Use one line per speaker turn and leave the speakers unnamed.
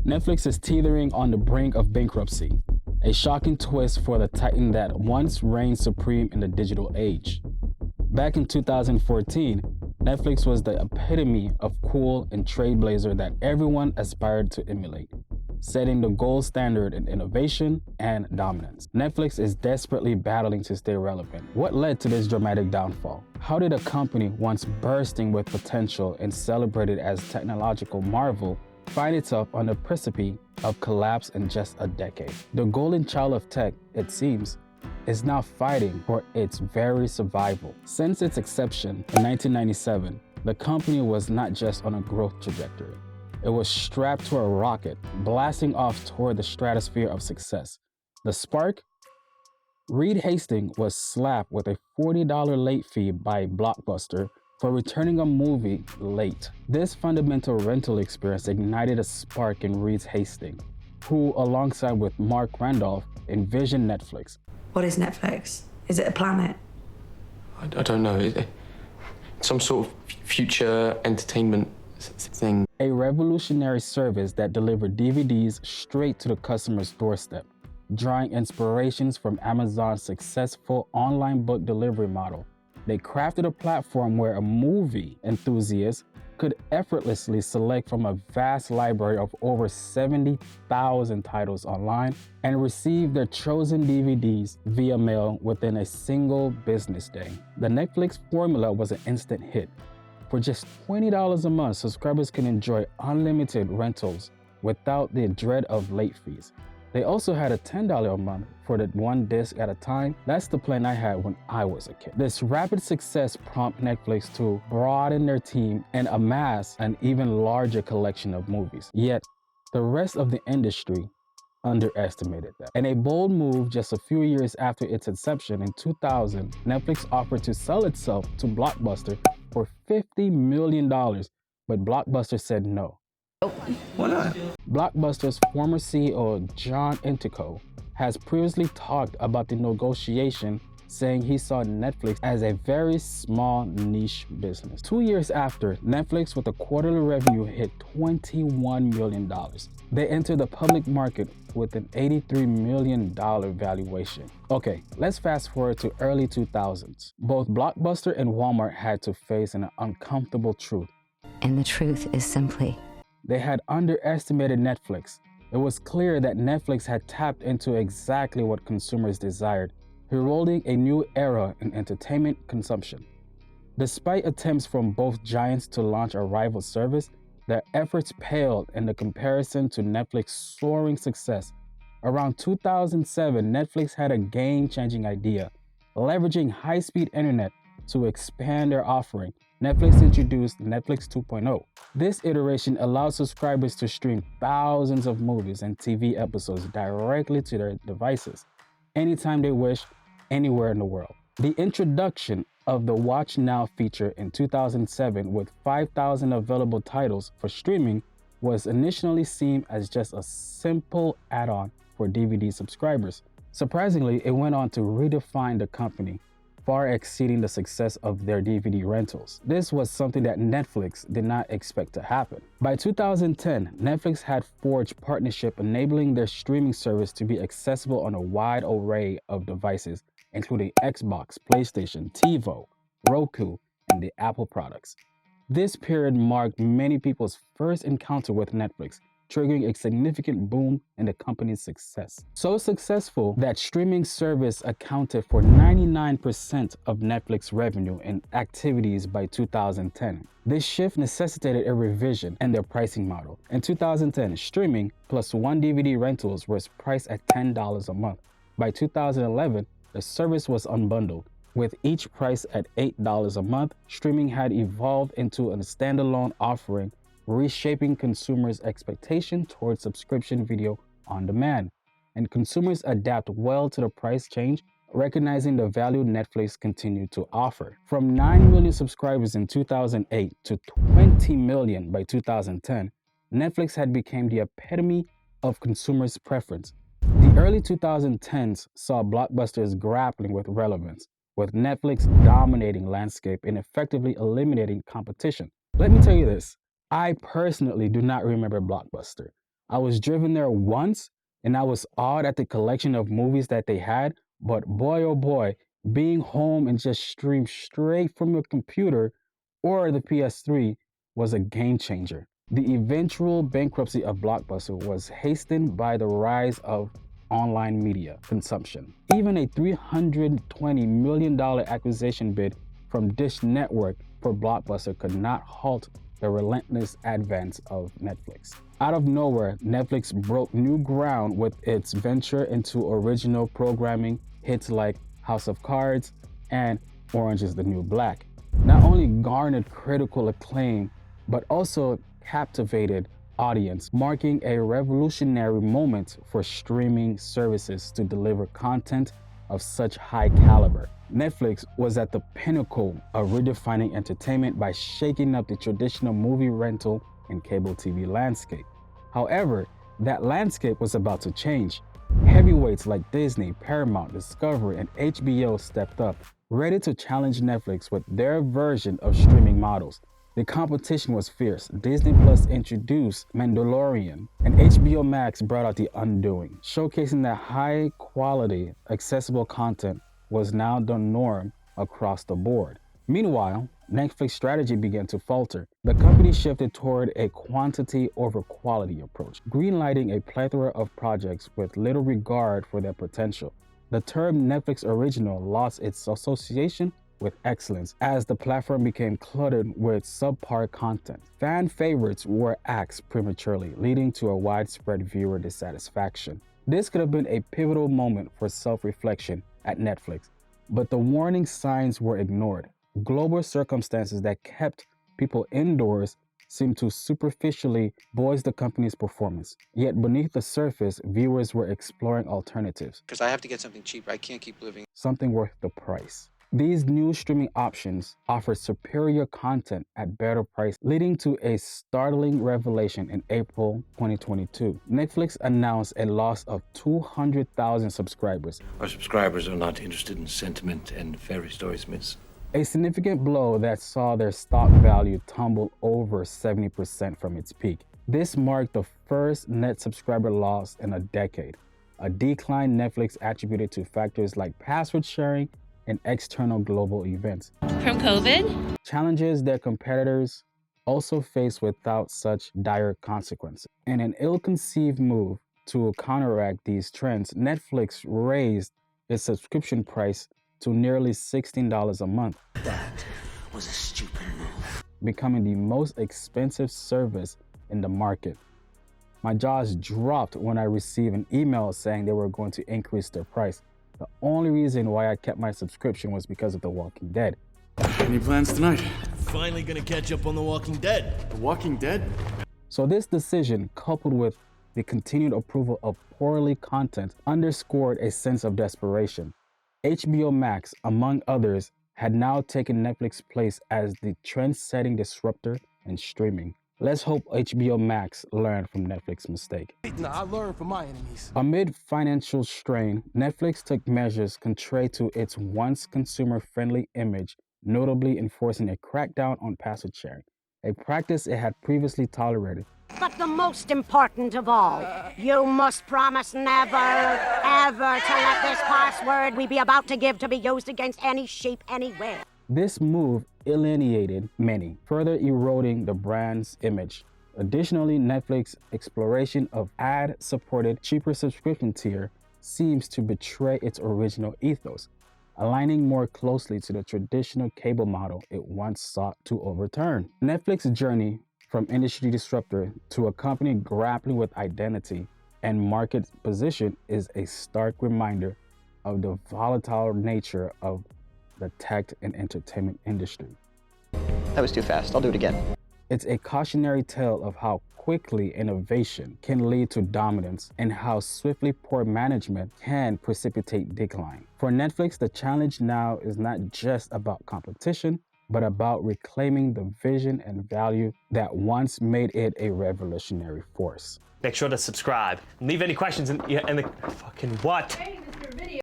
Netflix is teetering on the brink of bankruptcy, a shocking twist for the titan that once reigned supreme in the digital age. Back in 2014, Netflix was the epitome of cool and trailblazer that everyone aspired to emulate, setting the gold standard in innovation and dominance. Netflix is desperately battling to stay relevant. What led to this dramatic downfall? How did a company once bursting with potential and celebrated as technological marvel find itself on the precipice of collapse in just a decade? The golden child of tech, it seems, is now fighting for its very survival. Since its inception in 1997, the company was not just on a growth trajectory. It was strapped to a rocket, blasting off toward the stratosphere of success. The spark? Reed Hastings was slapped with a $40 late fee by Blockbuster for returning a movie late. This fundamental rental experience ignited a spark in Reed Hastings, who, alongside with Mark Randolph, envisioned Netflix.
What is Netflix? Is it a planet?
I don't know. Some sort of future entertainment thing.
A revolutionary service that delivered DVDs straight to the customer's doorstep, drawing inspirations from Amazon's successful online book delivery model. They crafted a platform where a movie enthusiast could effortlessly select from a vast library of over 70,000 titles online and receive their chosen DVDs via mail within a single business day. The Netflix formula was an instant hit. For just $20 a month, subscribers can enjoy unlimited rentals without the dread of late fees. They also had a $10 a month for the one disc at a time. That's the plan I had when I was a kid. This rapid success prompted Netflix to broaden their team and amass an even larger collection of movies. Yet, the rest of the industry underestimated that. In a bold move just a few years after its inception in 2000, Netflix offered to sell itself to Blockbuster for $50 million, but Blockbuster said no.
Why not?
Blockbuster's former CEO, John Intico, has previously talked about the negotiation, saying he saw Netflix as a very small niche business. 2 years after, Netflix with a quarterly revenue hit $21 million. They entered the public market with an $83 million valuation. Okay, let's fast forward to early 2000s. Both Blockbuster and Walmart had to face an uncomfortable truth.
And the truth is simply,
they had underestimated Netflix. It was clear that Netflix had tapped into exactly what consumers desired, heralding a new era in entertainment consumption. Despite attempts from both giants to launch a rival service, their efforts paled in the comparison to Netflix's soaring success. Around 2007, Netflix had a game-changing idea, leveraging high-speed internet to expand their offering. Netflix introduced Netflix 2.0. This iteration allowed subscribers to stream thousands of movies and TV episodes directly to their devices, anytime they wish, anywhere in the world. The introduction of the Watch Now feature in 2007 with 5,000 available titles for streaming was initially seen as just a simple add-on for DVD subscribers. Surprisingly, it went on to redefine the company, far exceeding the success of their DVD rentals. This was something that Netflix did not expect to happen. By 2010, Netflix had forged partnership enabling their streaming service to be accessible on a wide array of devices, including Xbox, PlayStation, TiVo, Roku, and the Apple products. This period marked many people's first encounter with Netflix, triggering a significant boom in the company's success. So successful that streaming service accounted for 99% of Netflix revenue and activities by 2010. This shift necessitated a revision in their pricing model. In 2010, streaming plus one DVD rentals was priced at $10 a month. By 2011, the service was unbundled. With each priced at $8 a month, streaming had evolved into a standalone offering, reshaping consumers' expectation towards subscription video on demand. And consumers adapt well to the price change, recognizing the value Netflix continued to offer. From 9 million subscribers in 2008 to 20 million by 2010, Netflix had become the epitome of consumers' preference. The early 2010s saw blockbusters grappling with relevance, with Netflix dominating landscape and effectively eliminating competition. Let me tell you this, I personally do not remember Blockbuster. I was driven there once and I was awed at the collection of movies that they had, but boy oh boy, being home and just stream straight from your computer or the PS3 was a game changer. The eventual bankruptcy of Blockbuster was hastened by the rise of online media consumption. Even a $320 million acquisition bid from Dish Network for Blockbuster could not halt the relentless advance of Netflix. Out of nowhere, Netflix broke new ground with its venture into original programming, hits like House of Cards and Orange is the New Black. Not only garnered critical acclaim, but also captivated audience, marking a revolutionary moment for streaming services to deliver content of such high caliber. Netflix was at the pinnacle of redefining entertainment by shaking up the traditional movie rental and cable TV landscape. However, that landscape was about to change. Heavyweights like Disney, Paramount, Discovery, and HBO stepped up, ready to challenge Netflix with their version of streaming models. The competition was fierce. Disney Plus introduced Mandalorian, and HBO Max brought out The Undoing, showcasing that high-quality, accessible content was now the norm across the board. Meanwhile, Netflix's strategy began to falter. The company shifted toward a quantity over quality approach, greenlighting a plethora of projects with little regard for their potential. The term Netflix original lost its association with excellence as the platform became cluttered with subpar content. Fan favorites were axed prematurely, leading to a widespread viewer dissatisfaction. This could have been a pivotal moment for self-reflection at Netflix, but the warning signs were ignored. Global circumstances that kept people indoors seemed to superficially buoy the company's performance. Yet beneath the surface, viewers were exploring alternatives.
Because I have to get something cheaper. I can't keep living.
Something worth the price. These new streaming options offer superior content at better price, leading to a startling revelation in April 2022. Netflix announced a loss of 200,000 subscribers.
Our subscribers are not interested in sentiment and fairy stories, miss.
A significant blow that saw their stock value tumble over 70% from its peak. This marked the first net subscriber loss in a decade, a decline Netflix attributed to factors like password sharing and external global events.
From COVID?
Challenges their competitors also faced without such dire consequences. In an ill-conceived move to counteract these trends, Netflix raised its subscription price to nearly $16 a month.
That was a stupid move.
Becoming the most expensive service in the market. My jaws dropped when I received an email saying they were going to increase their price. The only reason why I kept my subscription was because of The Walking Dead.
Any plans tonight?
Finally gonna catch up on The Walking Dead.
The Walking Dead?
So this decision, coupled with the continued approval of poorly content, underscored a sense of desperation. HBO Max, among others, had now taken Netflix's place as the trend-setting disruptor in streaming. Let's hope HBO Max learned from Netflix's mistake.
I learned from my enemies.
Amid financial strain, Netflix took measures contrary to its once consumer-friendly image, notably enforcing a crackdown on password sharing, a practice it had previously tolerated.
But the most important of all, you must promise never, ever to let this password we be about to give to be used against any sheep anywhere.
This move alienated many, further eroding the brand's image. Additionally, Netflix's exploration of ad-supported, cheaper subscription tier seems to betray its original ethos, aligning more closely to the traditional cable model it once sought to overturn. Netflix's journey from industry disruptor to a company grappling with identity and market position is a stark reminder of the volatile nature of the tech and entertainment industry.
That was too fast. I'll do it again.
It's a cautionary tale of how quickly innovation can lead to dominance and how swiftly poor management can precipitate decline. For Netflix, the challenge now is not just about competition, but about reclaiming the vision and value that once made it a revolutionary force.
Make sure to subscribe. Leave any questions in the fucking what?